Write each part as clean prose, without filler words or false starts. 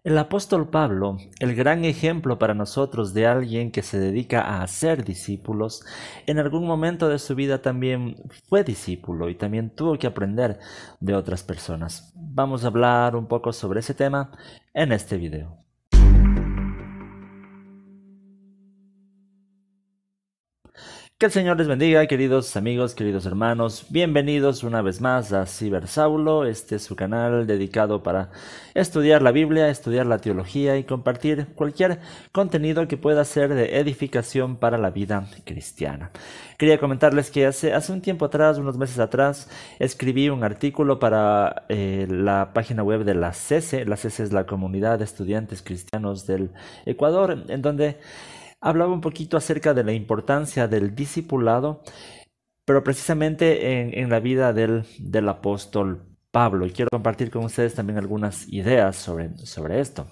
El apóstol Pablo, el gran ejemplo para nosotros de alguien que se dedica a hacer discípulos, en algún momento de su vida también fue discípulo y también tuvo que aprender de otras personas. Vamos a hablar un poco sobre ese tema en este video. Que el Señor les bendiga, queridos amigos, queridos hermanos. Bienvenidos una vez más a Cibersaulo. Este es su canal dedicado para estudiar la Biblia, estudiar la teología y compartir cualquier contenido que pueda ser de edificación para la vida cristiana. Quería comentarles que hace un tiempo atrás, unos meses atrás, escribí un artículo para la página web de la CESE. La CESE es la Comunidad de Estudiantes Cristianos del Ecuador, en donde hablaba un poquito acerca de la importancia del discipulado, pero precisamente en la vida del apóstol Pablo. Y quiero compartir con ustedes también algunas ideas sobre esto.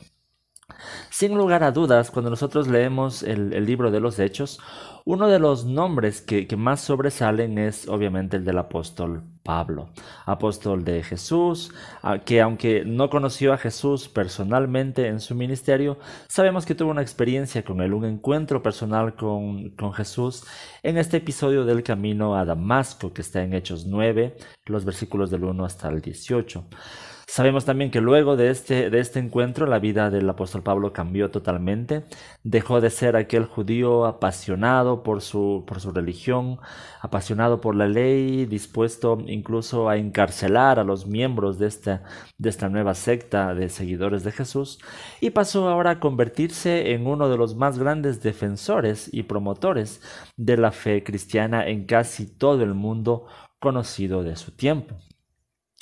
Sin lugar a dudas, cuando nosotros leemos el libro de los Hechos, uno de los nombres que más sobresalen es obviamente el del apóstol Pablo, apóstol de Jesús, que aunque no conoció a Jesús personalmente en su ministerio, sabemos que tuvo una experiencia con él, un encuentro personal con Jesús en este episodio del camino a Damasco, que está en Hechos 9, los versículos del 1 hasta el 18. Sabemos también que luego de este encuentro la vida del apóstol Pablo cambió totalmente. Dejó de ser aquel judío apasionado por su religión, apasionado por la ley, dispuesto incluso a encarcelar a los miembros de esta nueva secta de seguidores de Jesús, y pasó ahora a convertirse en uno de los más grandes defensores y promotores de la fe cristiana en casi todo el mundo conocido de su tiempo.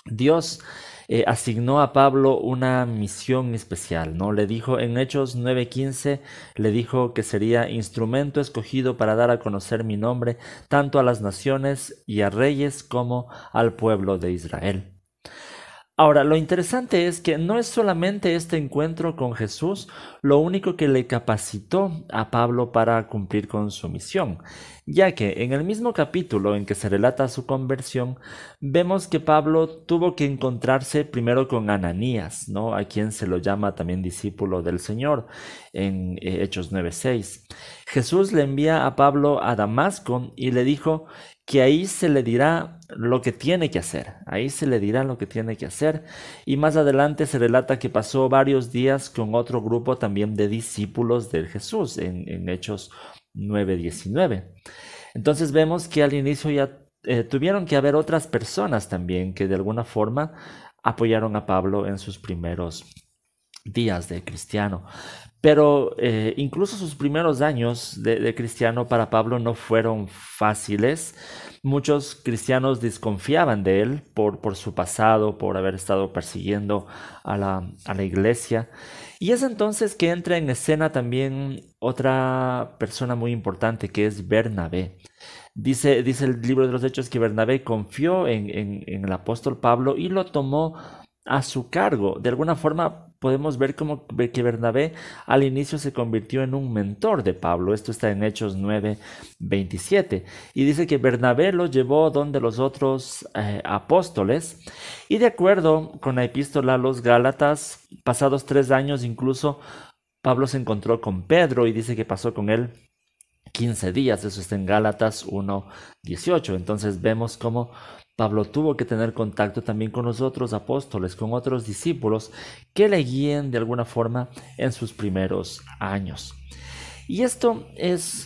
Dios asignó a Pablo una misión especial, ¿no? Le dijo en Hechos 9:15, le dijo que sería instrumento escogido para dar a conocer mi nombre tanto a las naciones y a reyes como al pueblo de Israel. Ahora, lo interesante es que no es solamente este encuentro con Jesús lo único que le capacitó a Pablo para cumplir con su misión, ya que en el mismo capítulo en que se relata su conversión, vemos que Pablo tuvo que encontrarse primero con Ananías, ¿no? A quien se lo llama también discípulo del Señor en Hechos 9:6. Jesús le envía a Pablo a Damasco y le dijo que ahí se le dirá lo que tiene que hacer, ahí se le dirá lo que tiene que hacer, y más adelante se relata que pasó varios días con otro grupo también de discípulos de Jesús en Hechos 9:19. Entonces vemos que al inicio ya tuvieron que haber otras personas también que de alguna forma apoyaron a Pablo en sus primeros días de cristiano. Pero incluso sus primeros años de cristiano para Pablo no fueron fáciles. Muchos cristianos desconfiaban de él por su pasado, por haber estado persiguiendo a la iglesia. Y es entonces que entra en escena también otra persona muy importante, que es Bernabé. Dice el libro de los Hechos que Bernabé confió en el apóstol Pablo y lo tomó a su cargo. De alguna forma podemos ver como que Bernabé al inicio se convirtió en un mentor de Pablo. Esto está en Hechos 9:27. Y dice que Bernabé lo llevó donde los otros apóstoles. Y de acuerdo con la epístola a los Gálatas, pasados 3 años incluso, Pablo se encontró con Pedro y dice que pasó con él 15 días. Eso está en Gálatas 1:18. Entonces vemos cómo Pablo tuvo que tener contacto también con los otros apóstoles, con otros discípulos que le guíen de alguna forma en sus primeros años. Y esto es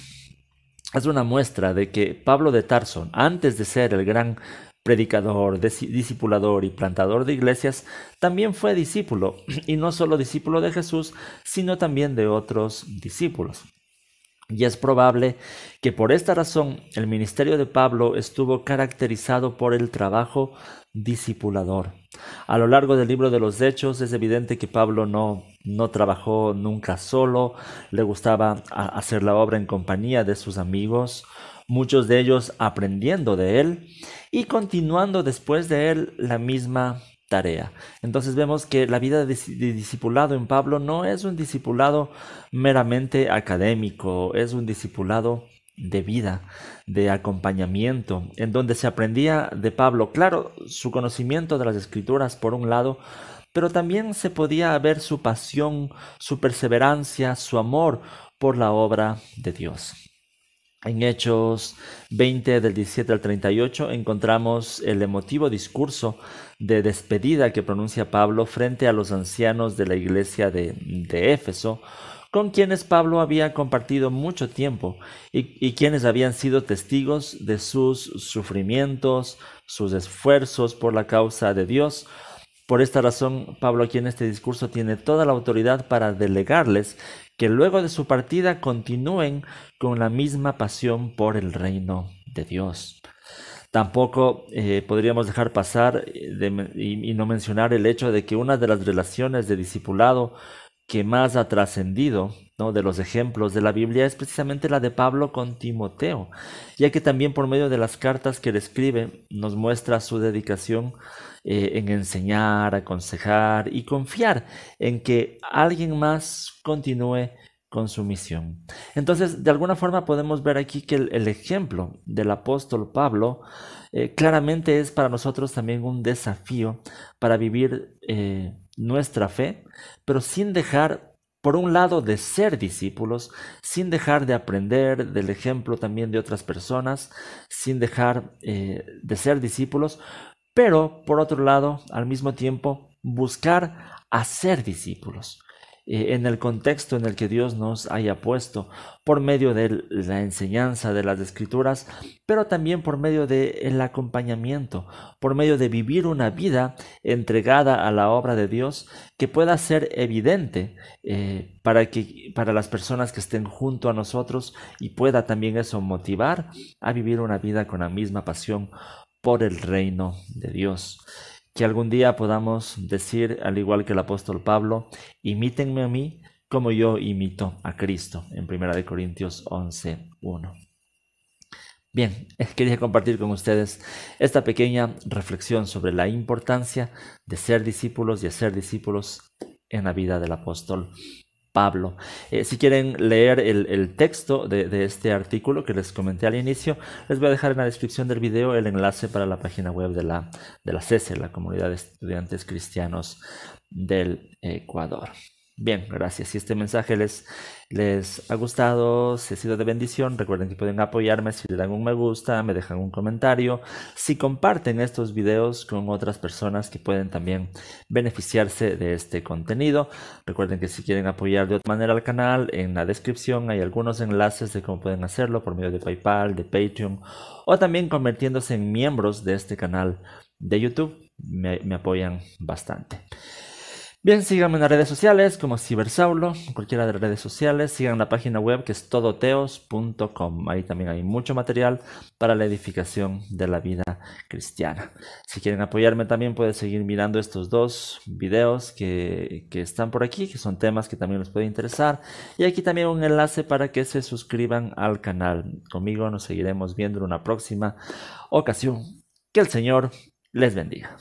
una muestra de que Pablo de Tarso, antes de ser el gran predicador, discipulador y plantador de iglesias, también fue discípulo, y no solo discípulo de Jesús, sino también de otros discípulos. Y es probable que por esta razón el ministerio de Pablo estuvo caracterizado por el trabajo discipulador. A lo largo del libro de los Hechos es evidente que Pablo no trabajó nunca solo, le gustaba hacer la obra en compañía de sus amigos, muchos de ellos aprendiendo de él y continuando después de él la misma tarea. Entonces vemos que la vida de discipulado en Pablo no es un discipulado meramente académico, es un discipulado de vida, de acompañamiento, en donde se aprendía de Pablo, claro, su conocimiento de las Escrituras por un lado, pero también se podía ver su pasión, su perseverancia, su amor por la obra de Dios. En Hechos 20 del 17 al 38 encontramos el emotivo discurso de despedida que pronuncia Pablo frente a los ancianos de la iglesia de Éfeso, con quienes Pablo había compartido mucho tiempo y quienes habían sido testigos de sus sufrimientos, sus esfuerzos por la causa de Dios. Por esta razón, Pablo aquí en este discurso tiene toda la autoridad para delegarles que luego de su partida continúen con la misma pasión por el reino de Dios. Tampoco podríamos dejar pasar y no mencionar el hecho de que una de las relaciones de discipulado que más ha trascendido, ¿no?, de los ejemplos de la Biblia es precisamente la de Pablo con Timoteo, ya que también por medio de las cartas que le escribe nos muestra su dedicación en enseñar, aconsejar y confiar en que alguien más continúe con su misión. Entonces, de alguna forma podemos ver aquí que el ejemplo del apóstol Pablo claramente es para nosotros también un desafío para vivir nuestra fe, pero sin dejar, por un lado, de ser discípulos, sin dejar de aprender del ejemplo también de otras personas, sin dejar de ser discípulos, pero por otro lado, al mismo tiempo, buscar hacer discípulos en el contexto en el que Dios nos haya puesto, por medio de la enseñanza de las Escrituras, pero también por medio del acompañamiento, por medio de vivir una vida entregada a la obra de Dios que pueda ser evidente para las personas que estén junto a nosotros y pueda también eso motivar a vivir una vida con la misma pasión por el reino de Dios. Que algún día podamos decir, al igual que el apóstol Pablo, imítenme a mí como yo imito a Cristo, en 1 Corintios 11:1. Bien, quería compartir con ustedes esta pequeña reflexión sobre la importancia de ser discípulos y hacer discípulos en la vida del apóstol Pablo. Si quieren leer el texto de este artículo que les comenté al inicio, les voy a dejar en la descripción del video el enlace para la página web de la CESE, la Comunidad de Estudiantes Cristianos del Ecuador. Bien, gracias. Si este mensaje les ha gustado, si ha sido de bendición, recuerden que pueden apoyarme si le dan un me gusta, me dejan un comentario, si comparten estos videos con otras personas que pueden también beneficiarse de este contenido. Recuerden que si quieren apoyar de otra manera al canal, en la descripción hay algunos enlaces de cómo pueden hacerlo por medio de PayPal, de Patreon o también convirtiéndose en miembros de este canal de YouTube. Me apoyan bastante. Bien, síganme en las redes sociales como Cibersaulo, cualquiera de las redes sociales. Sigan la página web que es todoteos.com. Ahí también hay mucho material para la edificación de la vida cristiana. Si quieren apoyarme también pueden seguir mirando estos dos videos que están por aquí, que son temas que también les puede interesar. Y aquí también un enlace para que se suscriban al canal. Conmigo nos seguiremos viendo en una próxima ocasión. Que el Señor les bendiga.